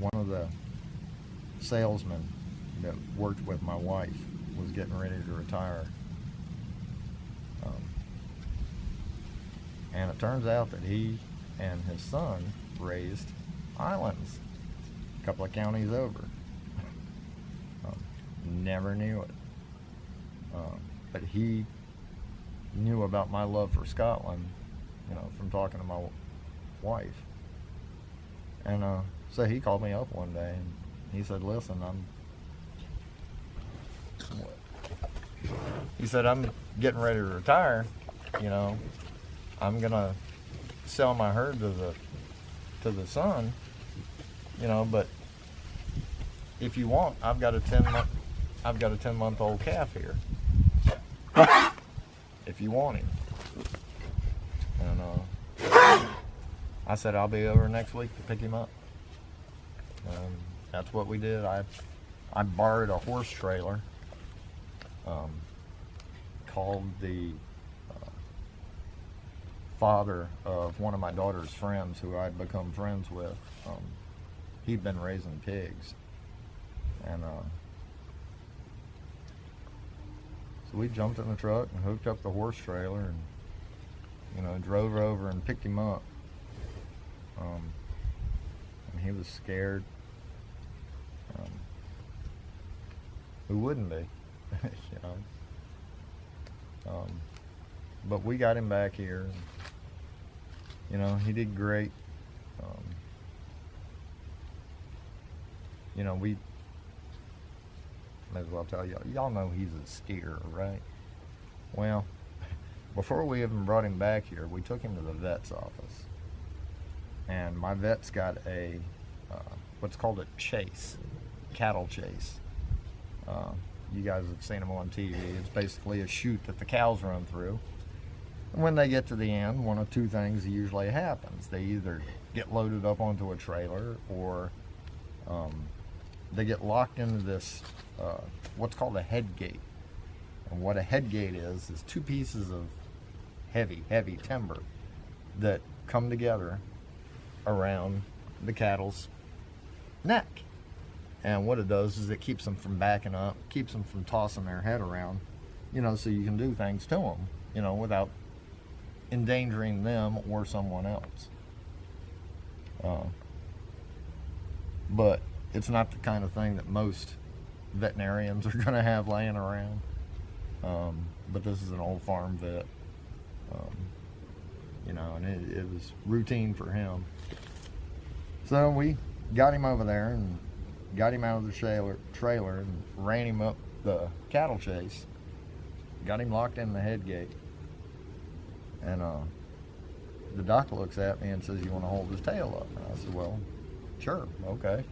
one of the salesmen that worked with my wife was getting ready to retire. And it turns out that he and his son raised islands a couple of counties over. Never knew it. But he knew about my love for Scotland, from talking to my wife. And so he called me up one day and he said, listen, I'm getting ready to retire, I'm gonna sell my herd to the son, but if you want, I've got a 10-month-old calf here. If you want him. And I said I'll be over next week to pick him up. That's what we did. I borrowed a horse trailer, called the father of one of my daughter's friends who I'd become friends with. He'd been raising pigs. And so we jumped in the truck and hooked up the horse trailer and, drove over and picked him up. And he was scared. Who wouldn't be? But we got him back here. And, he did great. We may as well tell y'all know he's a steer, right? Well, before we even brought him back here, we took him to the vet's office. And my vet's got a, what's called a chase, cattle chase. You guys have seen them on TV. It's basically a chute that the cows run through. And when they get to the end, one of two things usually happens. They either get loaded up onto a trailer or they get locked into this, what's called a head gate. And what a head gate is two pieces of heavy timber that come together around the cattle's neck. And what it does is it keeps them from backing up, keeps them from tossing their head around, so you can do things to them, without endangering them or someone else. But it's not the kind of thing that most veterinarians are going to have laying around. But this is an old farm vet, and it was routine for him. So we got him over there and got him out of the trailer and ran him up the cattle chase, got him locked in the head gate. And the doc looks at me and says, you want to hold his tail up? And I said, well, sure, okay.